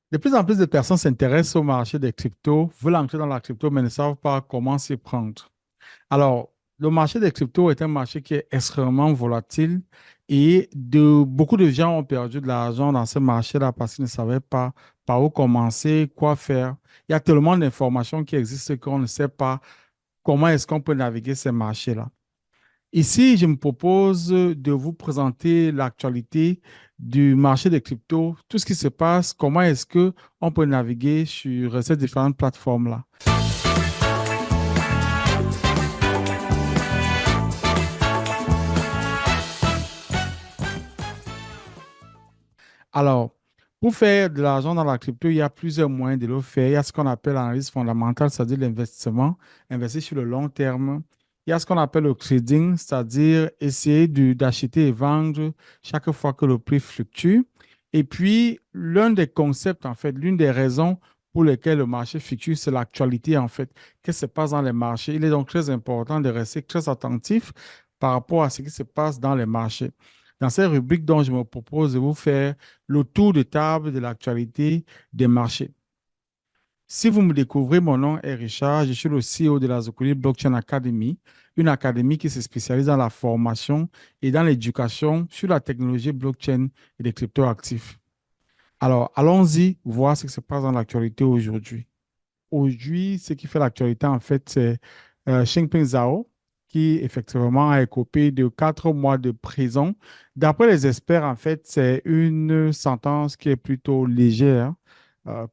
De plus en plus de personnes s'intéressent au marché des cryptos, veulent entrer dans la crypto, mais ne savent pas comment s'y prendre. Alors, le marché des cryptos est un marché qui est extrêmement volatile et beaucoup de gens ont perdu de l'argent dans ce marché-là parce qu'ils ne savaient pas par où commencer, quoi faire. Il y a tellement d'informations qui existent qu'on ne sait pas comment est-ce qu'on peut naviguer ces marchés-là. Ici, je me propose de vous présenter l'actualité du marché des cryptos, tout ce qui se passe, comment est-ce que on peut naviguer sur ces différentes plateformes-là. Alors, pour faire de l'argent dans la crypto, il y a plusieurs moyens de le faire. Il y a ce qu'on appelle l'analyse fondamentale, c'est-à-dire l'investissement, investir sur le long terme. Il y a ce qu'on appelle le trading, c'est-à-dire essayer d'acheter et vendre chaque fois que le prix fluctue. Et puis, l'un des concepts, en fait, l'une des raisons pour lesquelles le marché fluctue, c'est l'actualité, en fait. Qu'est-ce qui se passe dans les marchés? Il est donc très important de rester très attentif par rapport à ce qui se passe dans les marchés. Dans cette rubrique dont je me propose de vous faire le tour de table de l'actualité des marchés. Si vous me découvrez, mon nom est Richard, je suis le CEO de la Zocoli Blockchain Academy, une académie qui se spécialise dans la formation et dans l'éducation sur la technologie blockchain et les cryptoactifs. Alors, allons-y voir ce qui se passe dans l'actualité aujourd'hui. Aujourd'hui, ce qui fait l'actualité, en fait, c'est Xingping Zhao, qui effectivement a écopé de 4 mois de prison. D'après les experts, en fait, c'est une sentence qui est plutôt légère,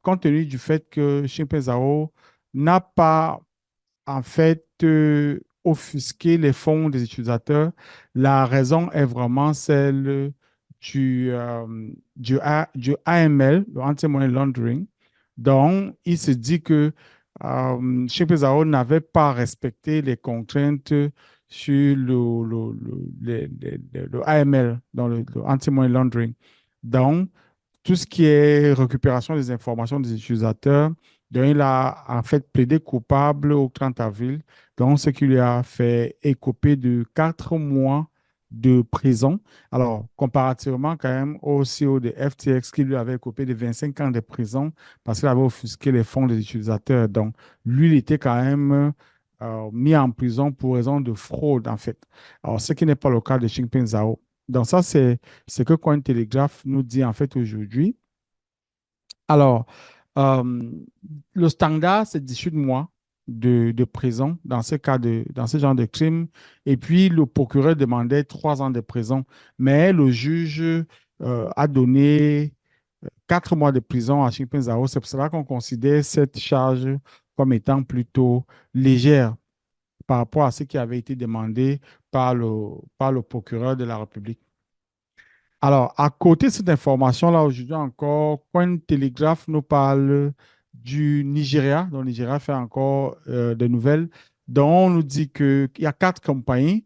compte tenu du fait que Xingping Zhao n'a pas, en fait, offusqué les fonds des utilisateurs. La raison est vraiment celle du AML, le Anti-Money Laundering. Donc, il se dit que Shimpe Zhao n'avait pas respecté les contraintes sur le AML, dans le Anti-Money Laundering. Donc, tout ce qui est récupération des informations des utilisateurs, donc il a en fait plaidé coupable au 30 avril, donc ce qui lui a fait écoper de 4 mois de prison. Alors, comparativement quand même au CEO de FTX qui lui avait écopé de 25 ans de prison parce qu'il avait offusqué les fonds des utilisateurs. Donc, lui, il était quand même mis en prison pour raison de fraude, en fait. Alors, ce qui n'est pas le cas de Xingping Zhao. Donc, ça, c'est ce que Cointelegraph nous dit en fait aujourd'hui. Alors, euh, le standard, c'est 18 mois de prison dans dans ce genre de crime. Et puis, le procureur demandait 3 ans de prison. Mais le juge a donné 4 mois de prison à Xingping Zhao. C'est pour cela qu'on considère cette charge comme étant plutôt légère par rapport à ce qui avait été demandé par le procureur de la République. Alors, à côté de cette information-là, aujourd'hui encore, Cointelegraph nous parle du Nigeria. Donc, le Nigeria fait encore des nouvelles. Donc, on nous dit qu'il y a 4 compagnies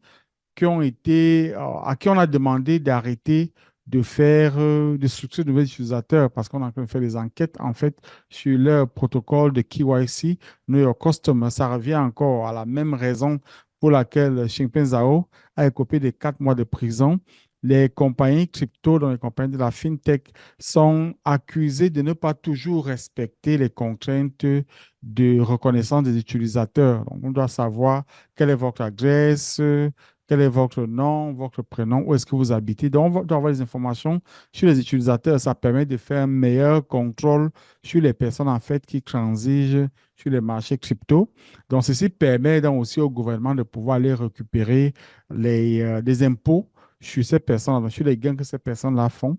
qui ont été, à qui on a demandé d'arrêter de faire, de structurer de nouveaux utilisateurs parce qu'on a en train de faire des enquêtes, en fait, sur leur protocole de KYC, Know Your Customer. Ça revient encore à la même raison pour laquelle Xingpeng Zhao a écopé de 4 mois de prison. Les compagnies crypto, dans les compagnies de la fintech, sont accusées de ne pas toujours respecter les contraintes de reconnaissance des utilisateurs. Donc, on doit savoir quelle est votre adresse, quel est votre nom, votre prénom, où est-ce que vous habitez. Donc, on doit avoir des informations sur les utilisateurs. Ça permet de faire un meilleur contrôle sur les personnes, en fait, qui transigent sur les marchés crypto. Donc, ceci permet donc aussi au gouvernement de pouvoir aller récupérer les impôts sur ces personnes, sur les gains que ces personnes-là font.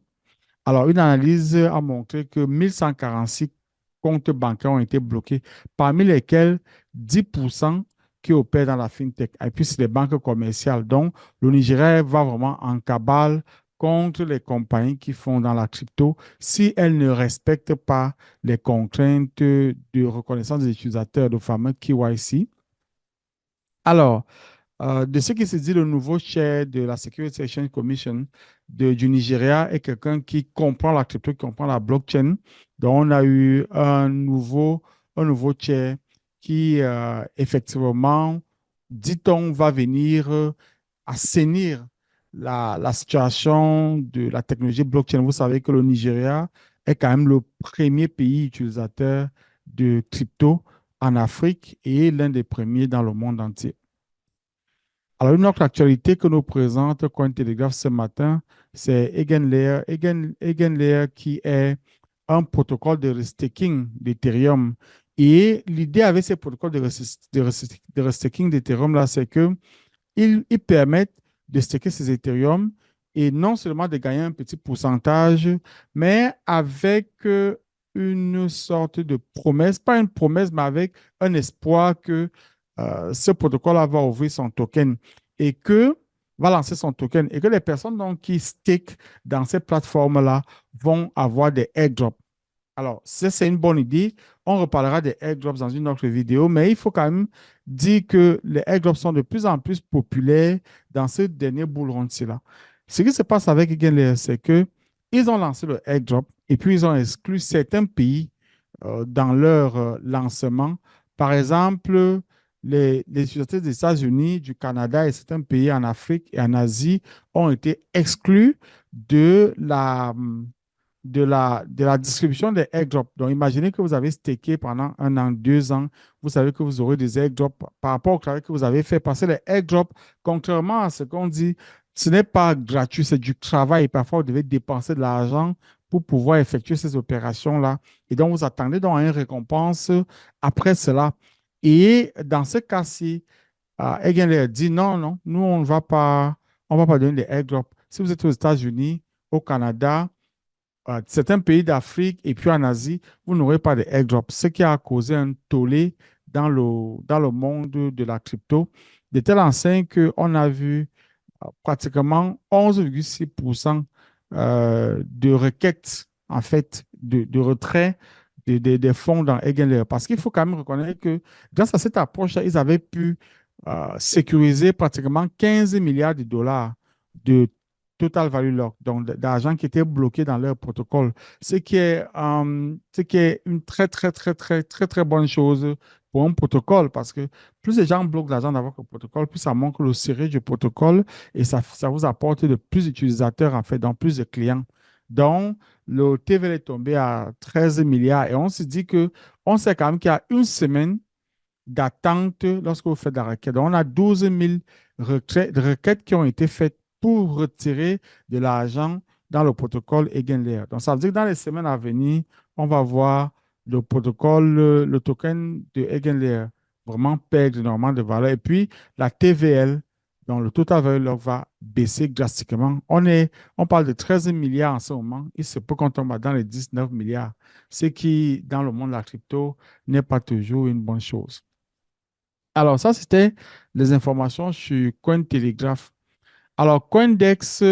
Alors, une analyse a montré que 1146 comptes bancaires ont été bloqués, parmi lesquels 10% qui opèrent dans la fintech. Et puis, c'est les banques commerciales. Donc, le Nigeria va vraiment en cabale contre les compagnies qui font dans la crypto si elles ne respectent pas les contraintes de reconnaissance des utilisateurs, de fameux KYC. Alors, de ce qui se dit, le nouveau chair de la Security Exchange Commission du Nigeria est quelqu'un qui comprend la crypto, qui comprend la blockchain. Donc, on a eu un nouveau chair qui, effectivement, dit-on, va venir assainir la situation de la technologie blockchain. Vous savez que le Nigeria est quand même le premier pays utilisateur de crypto en Afrique et l'un des premiers dans le monde entier. Alors, une autre actualité que nous présente Cointelegraph ce matin, c'est Eigenlayer. Eigenlayer qui est un protocole de restaking d'Ethereum. Et l'idée avec ces protocoles de restaking d'Ethereum, là, c'est que ils permettent de staker ces Ethereum et non seulement de gagner un petit pourcentage, mais avec une sorte de promesse, pas une promesse, mais avec un espoir que ce protocole va ouvrir son token et que va lancer son token et que les personnes donc, qui stake dans ces plateformes-là vont avoir des airdrops. Alors, ça, c'est une bonne idée. On reparlera des airdrops dans une autre vidéo, mais il faut quand même dire que les airdrops sont de plus en plus populaires dans ce dernier bull run-ci-là. Ce qui se passe avec Eigenlayer, c'est que ils ont lancé le airdrop et puis ils ont exclu certains pays dans leur lancement. Par exemple, les utilisateurs des États-Unis, du Canada et certains pays en Afrique et en Asie ont été exclus de la distribution des airdrops. Donc, imaginez que vous avez staké pendant 1 an, 2 ans. Vous savez que vous aurez des airdrops par rapport au travail que vous avez fait. Parce que les airdrops, contrairement à ce qu'on dit, ce n'est pas gratuit, c'est du travail. Parfois, vous devez dépenser de l'argent pour pouvoir effectuer ces opérations-là. Et donc, vous attendez donc une récompense après cela. Et dans ce cas-ci, Eigenlayer dit non, non, nous, on va pas donner des airdrops. Si vous êtes aux États-Unis, au Canada, certains pays d'Afrique et puis en Asie, vous n'aurez pas de airdrop, ce qui a causé un tollé dans le monde de la crypto, de telle enseigne qu'on a vu pratiquement 11,6% de requêtes, en fait, de retrait des fonds dans Eigenlayer. Parce qu'il faut quand même reconnaître que grâce à cette approche, ils avaient pu sécuriser pratiquement 15 milliards de dollars de total value lock, donc d'argent qui était bloqué dans leur protocole, ce qui est une très, très, très, très, très, très bonne chose pour un protocole parce que plus les gens bloquent l'argent dans votre protocole, plus ça montre le sérieux du protocole et ça vous apporte de plus d'utilisateurs, en fait, donc plus de clients. Donc, le TVL est tombé à 13 milliards et on se dit que, on sait quand même qu'il y a une semaine d'attente lorsque vous faites la requête. Donc, on a 12 000 requêtes qui ont été faites pour retirer de l'argent dans le protocole Eigenlayer. Donc, ça veut dire que dans les semaines à venir, on va voir le protocole, le token de Eigenlayer vraiment perdre énormément de valeur. Et puis, la TVL, donc le total value va baisser drastiquement. On parle de 13 milliards en ce moment. Il se peut qu'on tombe dans les 19 milliards, ce qui, dans le monde de la crypto, n'est pas toujours une bonne chose. Alors, ça, c'était les informations sur Cointelegraph. Alors, Coindex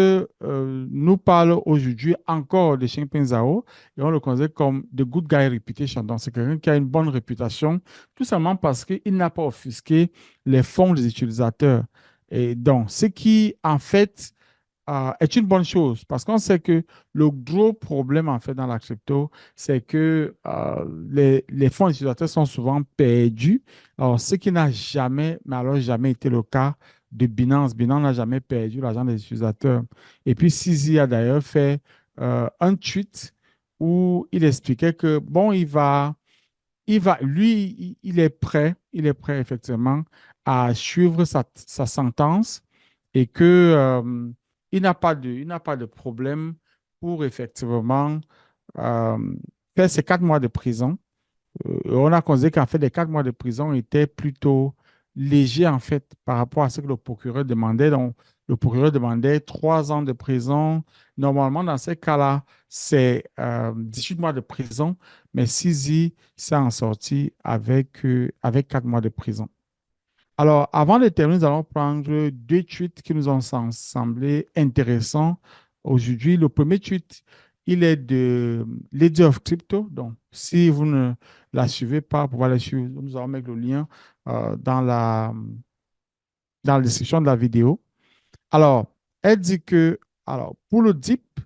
nous parle aujourd'hui encore de Changpeng Zhao et on le considère comme the good guy reputation. Donc, c'est quelqu'un qui a une bonne réputation, tout simplement parce qu'il n'a pas offusqué les fonds des utilisateurs. Et donc, ce qui, en fait, est une bonne chose parce qu'on sait que le gros problème en fait dans la crypto, c'est que les fonds utilisateurs sont souvent perdus. Alors, ce qui n'a jamais, mais alors jamais été le cas de Binance. Binance n'a jamais perdu l'argent des utilisateurs. Et puis, Sisi a d'ailleurs fait un tweet où il expliquait que, bon, lui, il est prêt effectivement à suivre sa sentence et que il n'a pas de problème pour effectivement euh, faire ses 4 mois de prison. On a considéré qu'en fait, les 4 mois de prison étaient plutôt légers en fait par rapport à ce que le procureur demandait. Donc, le procureur demandait 3 ans de prison. Normalement, dans ces cas-là, c'est 18 mois de prison, mais Sisi s'est en sorti avec 4 mois de prison. Alors, avant de terminer, nous allons prendre deux tweets qui nous ont semblé intéressants aujourd'hui. Le premier tweet, il est de Lady of Crypto. Donc, si vous ne la suivez pas, pour pouvoir la suivre, nous allons mettre le lien dans la description de la vidéo. Alors, elle dit que, alors, pour le DIP,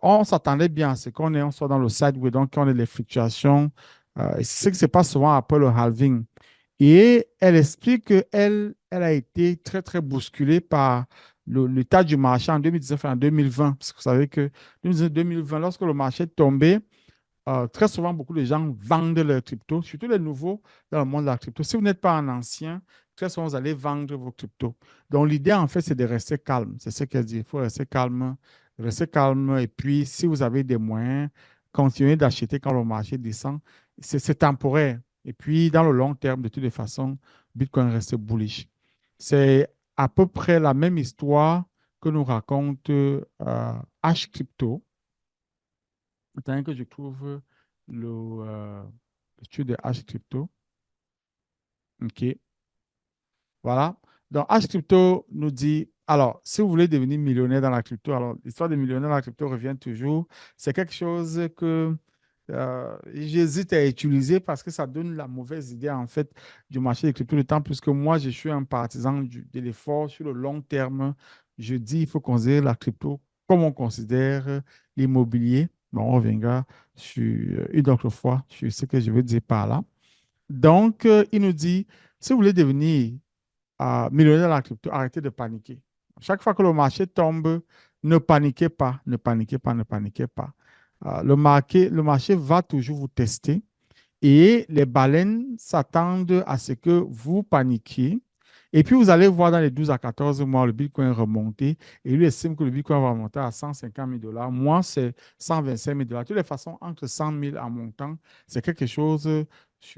on s'attendait bien à ce on soit dans le sideway, donc on ait les fluctuations. Et c'est ce qui se passe souvent après le halving. Et elle explique qu'elle a été très, très bousculée par l'état du marché en 2019 et en 2020. Parce que vous savez que 2020, lorsque le marché est tombé, très souvent, beaucoup de gens vendent leurs cryptos, surtout les nouveaux dans le monde de la crypto. Si vous n'êtes pas un ancien, très souvent, vous allez vendre vos cryptos. Donc, l'idée, en fait, c'est de rester calme. C'est ce qu'elle dit. Il faut rester calme. Rester calme. Et puis, si vous avez des moyens, continuez d'acheter quand le marché descend. C'est temporaire. Et puis, dans le long terme, de toutes les façons, Bitcoin reste bullish. C'est à peu près la même histoire que nous raconte H Crypto. Attends que je trouve l'étude de H Crypto. OK. Voilà. Donc, H Crypto nous dit, alors, si vous voulez devenir millionnaire dans la crypto, alors l'histoire de millionnaire dans la crypto revient toujours. C'est quelque chose que j'hésite à utiliser parce que ça donne la mauvaise idée, en fait, du marché des cryptos, d'autant plus que moi, je suis un partisan de l'effort sur le long terme. Je dis, il faut considérer la crypto comme on considère l'immobilier. Bon, on reviendra sur une autre fois sur ce que je veux dire par là. Donc, il nous dit, si vous voulez devenir millionnaire dans la crypto, arrêtez de paniquer. Chaque fois que le marché tombe, ne paniquez pas, ne paniquez pas, ne paniquez pas. Le marché va toujours vous tester et les baleines s'attendent à ce que vous paniquiez. Et puis, vous allez voir dans les 12 à 14 mois le Bitcoin remonter. Et lui estime que le Bitcoin va remonter à 150 000 dollars. Moi, c'est 125 000 dollars. De toutes les façons, entre 100 000 en montant, c'est quelque chose à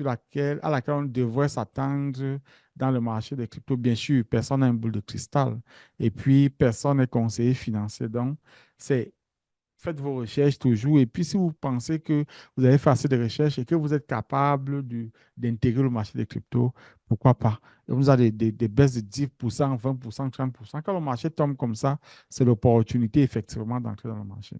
laquelle on devrait s'attendre dans le marché des cryptos. Bien sûr, personne n'a une boule de cristal. Et puis, personne n'est conseiller financier. Donc, c'est faites vos recherches toujours. Et puis, si vous pensez que vous avez fait assez de recherches et que vous êtes capable d'intégrer le marché des cryptos, pourquoi pas? Et vous avez des baisses de 10%, 20%, 30%. Quand le marché tombe comme ça, c'est l'opportunité effectivement d'entrer dans le marché.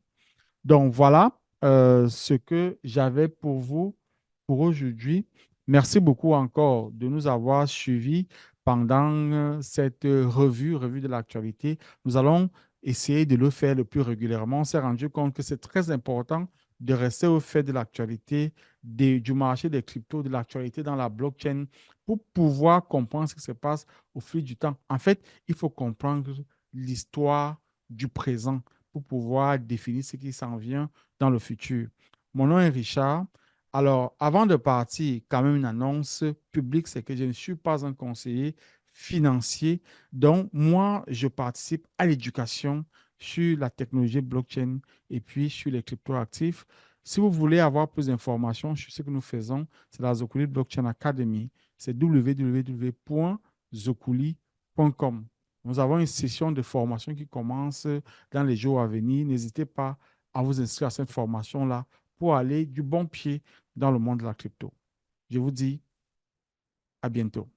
Donc voilà ce que j'avais pour vous pour aujourd'hui. Merci beaucoup encore de nous avoir suivis pendant cette revue de l'actualité. Nous allons essayer de le faire le plus régulièrement. On s'est rendu compte que c'est très important de rester au fait de l'actualité du marché des cryptos, de l'actualité dans la blockchain pour pouvoir comprendre ce qui se passe au fil du temps. En fait, il faut comprendre l'histoire du présent pour pouvoir définir ce qui s'en vient dans le futur. Mon nom est Richard. Alors, avant de partir, quand même une annonce publique, c'est que je ne suis pas un conseiller financier. Donc, moi, je participe à l'éducation sur la technologie blockchain et puis sur les cryptoactifs. Si vous voulez avoir plus d'informations sur ce que nous faisons, c'est la Zoculi Blockchain Academy. C'est www.zoculi.com. Nous avons une session de formation qui commence dans les jours à venir. N'hésitez pas à vous inscrire à cette formation-là pour aller du bon pied dans le monde de la crypto. Je vous dis à bientôt.